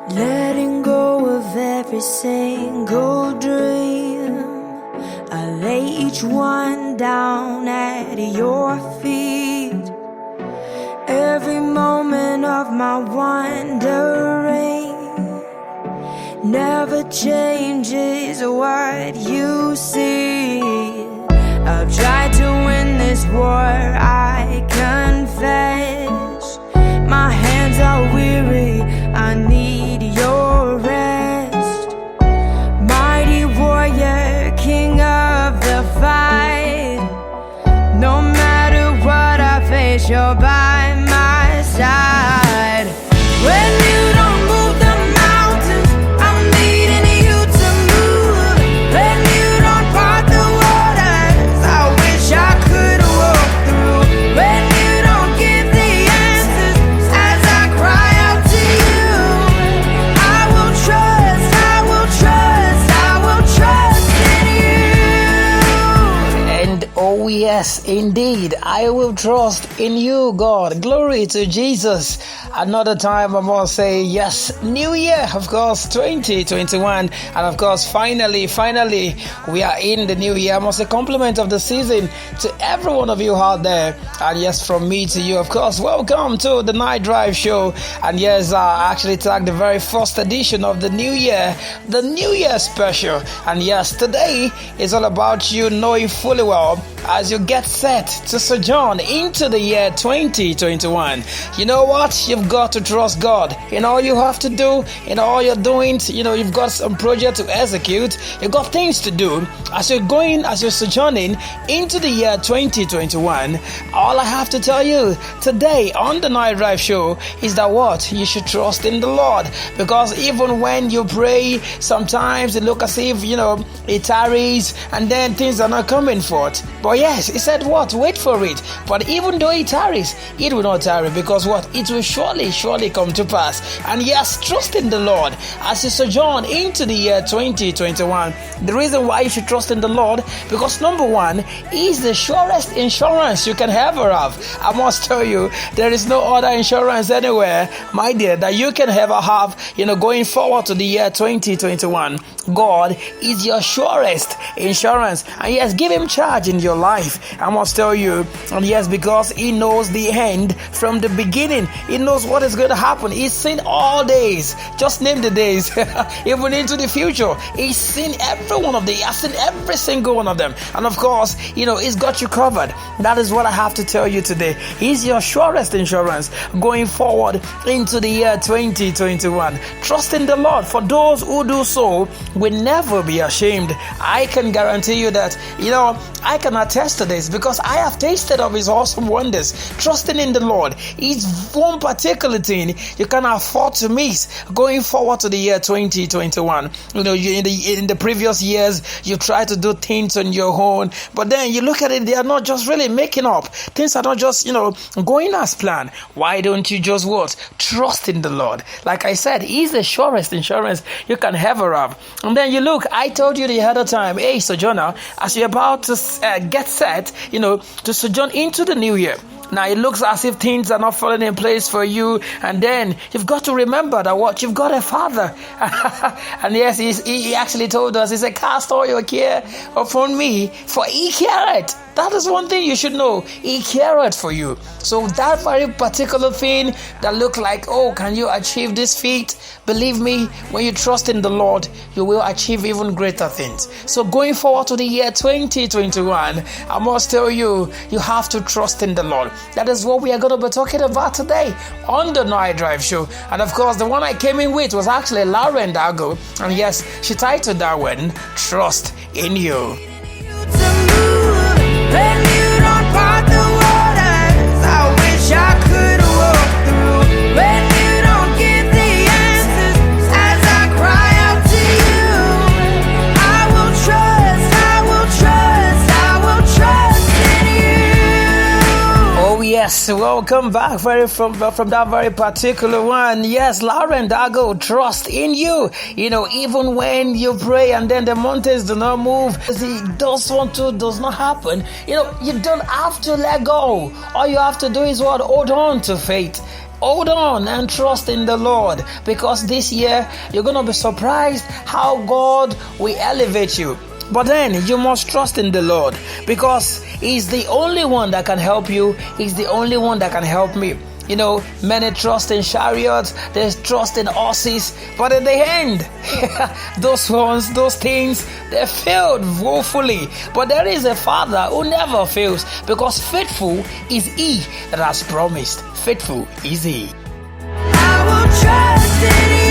letting go of every single dream. I lay each one down at your feet. Every moment of my wandering never changes what you see. I've tried to win this war, I confess. My hands are weary, I need your rest. Mighty warrior, king of the fight. No matter what I face, you're by my side. When you don't move the mountains, I'm needing you to move. When you don't part the waters, I wish I could walk through. When you don't give the answers as I cry out to you, I will trust, I will trust, I will trust in you. And oh yes, indeed, I will trust in you, God. Glory to Jesus. Another time I must say yes, New Year, of course, 2021. And of course, finally, we are in the new year. I must say compliment of the season to every one of you out there. And yes, from me to you, of course, welcome to the Night Drive Show. And yes, I actually tagged the very first edition of the new year special. And yes, today is all about you knowing fully well as you get set to sojourn into the year 2021. You know what? You've got to trust God in all you have to do, in all you're doing. You've got some project to execute. You've got things to do as you're sojourning into the year 2021. All I have to tell you today on the Night Drive Show is that what? You should trust in the Lord, because even when you pray, sometimes it looks as if, it tarries and then things are not coming forth. But yes, he said what? Wait for it. But even though it tarries, it will not tarry, because what? It will surely come to pass. And yes, trust in the Lord as you sojourn into the year 2021. The reason why you should trust in the Lord, because number one, is the surest insurance you can ever have. I must tell you, there is no other insurance anywhere, my dear, that you can ever have, going forward to the year 2021. God is your surest insurance. And yes, give him charge in your life. I must tell you, and yes, because he knows the end from the beginning. He knows what is going to happen. He's seen all days. Just name the days. Even into the future. He's seen every one of them. He has seen every single one of them. And of course, he's got you covered. That is what I have to tell you today. He's your surest insurance going forward into the year 2021. Trust in the Lord. For those who do so will never be ashamed. I can guarantee you that, I can attest to this because I have tasted of his awesome wonders. Trusting in the Lord is one particular thing you can afford to miss going forward to the year 2021. In the previous years, you try to do things on your own, but then you look at it, they are not just really making up. Things are not just, going as planned. Why don't you just what? Trust in the Lord. Like I said, he's the surest insurance you can ever have. And then you look, I told you the other time, hey, sojourner, as you're about to get set, to sojourn into the new year. Now it looks as if things are not falling in place for you, and then you've got to remember that what? You've got a Father. And yes, he actually told us, he said, cast all your care upon me, for he careth. That is one thing you should know. He careth for you. So that very particular thing that look like, oh, can you achieve this feat? Believe me, when you trust in the Lord, you will achieve even greater things. So going forward to the year 2021, I must tell you, you have to trust in the Lord. That is what we are going to be talking about today on the Night Drive Show. And of course, the one I came in with was actually Lauren Dago. And yes, she titled that one, Trust in You. When you don't part the waters, I wish I could walk through. When you don't give the answers as I cry out to you, I will trust, I will trust, I will trust in you. Oh yes, welcome back from that very particular one. Yes, Lauren Dago, trust in you. Even when you pray and then the mountains do not move, does not happen. You don't have to let go. All you have to do is what? Hold on to faith. hold on and trust in the Lord, because this year you're going to be surprised how God will elevate you. But then you must trust in the Lord, because He's the only one that can help you. He's the only one that can help me. You know, many trust in chariots, they trust in horses, but in the end, those things, they failed woefully. But there is a Father who never fails, because faithful is He that has promised. Faithful is He. I will trust in you.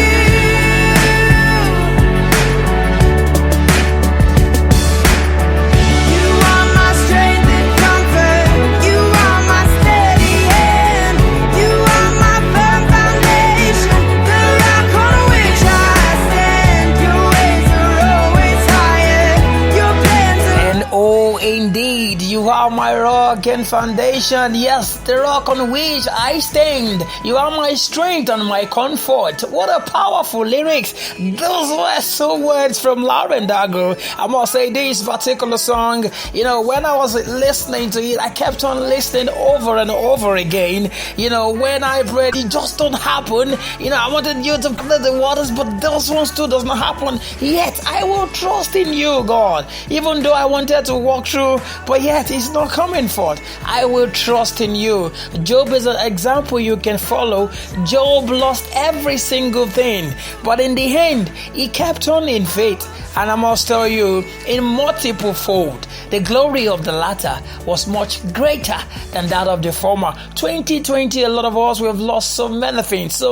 Indeed, you are my rock and foundation. Yes, the rock on which I stand. You are my strength and my comfort. What a powerful lyrics. Those were so words from Lauren Daigle. I must say, this particular song, you know, when I was listening to it, I kept on listening over and over again. You know, when I prayed, it just don't happen. You know, I wanted you to clear the waters, but those ones too does not happen. Yet I will trust in you, God. Even though I wanted to walk through, but yet it's not coming forth. I will trust in you. Job is an example you can follow. Job lost every single thing, but in the end, he kept on in faith. And I must tell you, in multiple fold, the glory of the latter was much greater than that of the former. 2020, a lot of us, we have lost so many things,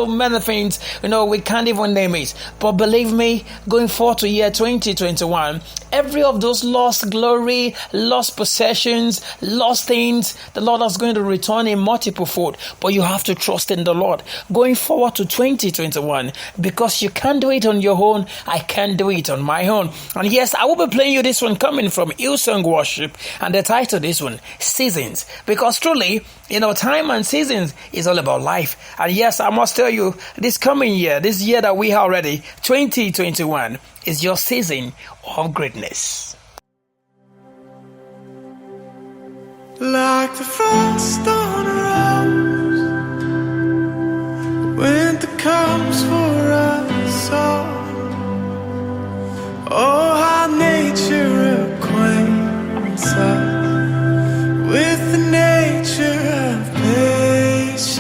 you know, we can't even name it. But believe me, going forward to year 2021, every of those lost glory, lost possessions, lost things, the Lord is going to return in multiple fold. But you have to trust in the Lord. Going forward to 2021, because you can't do it on your own, I can't do it on my own. And yes, I will be playing you this one coming from Hillsong Worship, and the title of this one, Seasons. Because truly, you know, time and seasons is all about life. And yes, I must tell you, this coming year, this year that we are already, 2021, is your season of greatness. Like the frost on a rose, winter comes for us all. Oh, how nature acquaints us with the nature of patience.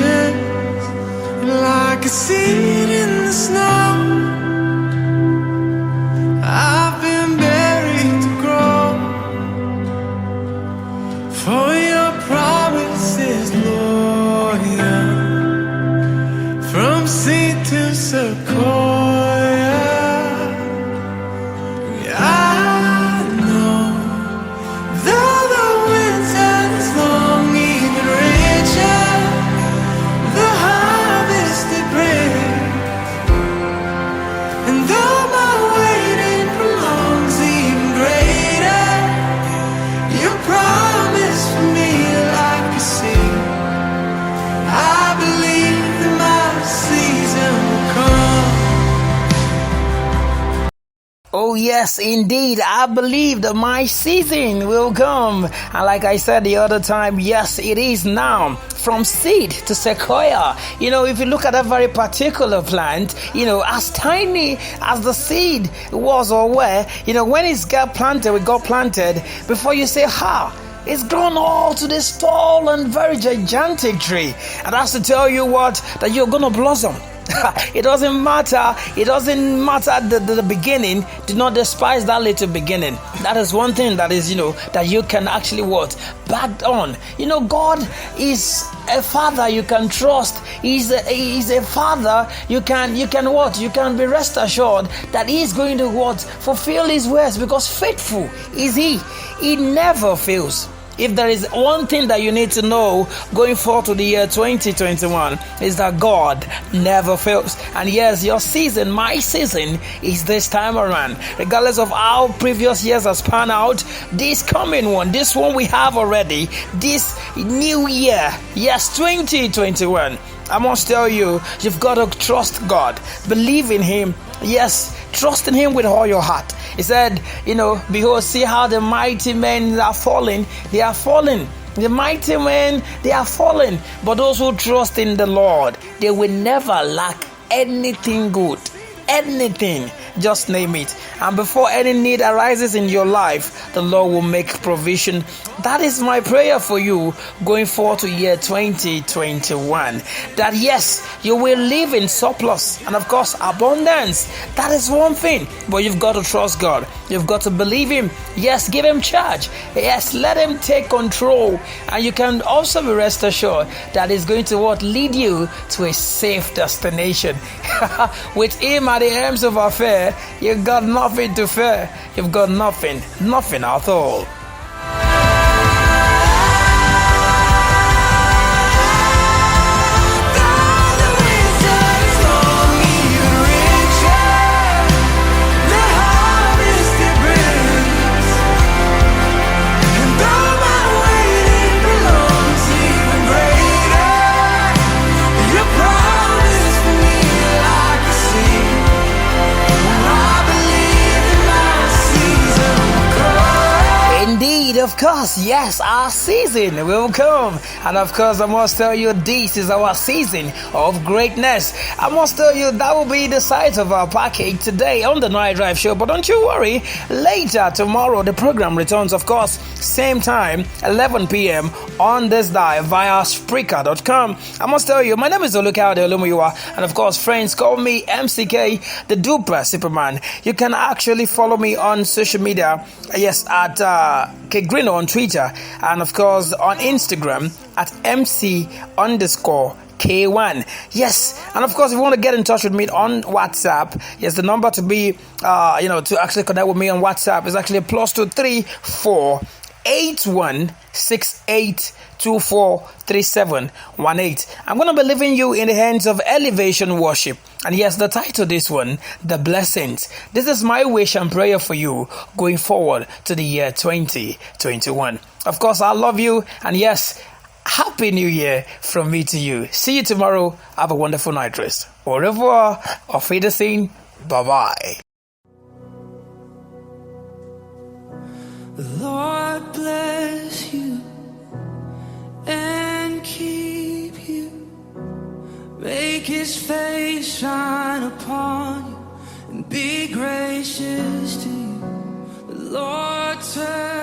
Like a seed in the snow, I've been buried to grow. For your promise is loyal, from seed to sequoia. I know, though the winter's long, even richer the harvest it brings. And though my waiting prolongs, even greater your promise for me, like a seed. I believe that my season will come. Oh yes, indeed, I believe that my season will come. And like I said the other time, yes, it is now. From seed to sequoia. You know, if you look at a very particular plant, you know, as tiny as the seed was or were, you know, when it got planted, before you say, it's grown all to this tall and very gigantic tree. And that's to tell you what, that you're going to blossom. It doesn't matter the beginning. Do not despise that little beginning. That is one thing that is, you know, that you can actually back on. You know, God is a father you can trust. He's a father you can be rest assured that He's going to fulfill His words, because faithful is He. He never fails. If there is one thing that you need to know going forward to the year 2021, is that God never fails. And yes, your season, my season, is this time around. Regardless of how previous years has panned out, this coming one, this one we have already, this new year, yes, 2021, I must tell you, you've got to trust God. Believe in Him. Yes, trust in Him with all your heart. He said, you know, behold, see how the mighty men are falling. They are falling The mighty men, they are fallen, but those who trust in the Lord, they will never lack anything good. Anything, just name it. And before any need arises in your life, the Lord will make provision. That is my prayer for you going forward to year 2021. That yes, you will live in surplus and of course abundance. That is one thing, but you've got to trust God. You've got to believe Him. Yes, give Him charge. Yes, let Him take control. And you can also be rest assured that He's going to lead you to a safe destination. With Him at the ends of affair, you've got nothing to fear. You've got nothing at all. Of course, yes, our season will come. And of course, I must tell you, this is our season of greatness. I must tell you, that will be the size of our package today on the Night Drive Show. But don't you worry, later tomorrow, the program returns, of course, same time, 11 p.m. on this dial via Spreaker.com. I must tell you, my name is Oluka Adeolumuyiwa, and of course, friends call me MCK, the Duper Superman. You can actually follow me on social media, yes, at Grino on Twitter, and of course on Instagram at MC_K1. Yes, and of course, if you want to get in touch with me on WhatsApp, yes, the number to be, to actually connect with me on WhatsApp is actually +234 8168243718. I'm going to be leaving you in the hands of Elevation Worship. And yes, the title this one, The Blessings. This is my wish and prayer for you going forward to the year 2021. Of course, I love you. And yes, Happy New Year from me to you. See you tomorrow. Have a wonderful night rest. Au revoir. Auf Wiedersehen. Bye-bye. The Lord bless you and keep you. Make His face shine upon you and be gracious to you. The Lord turn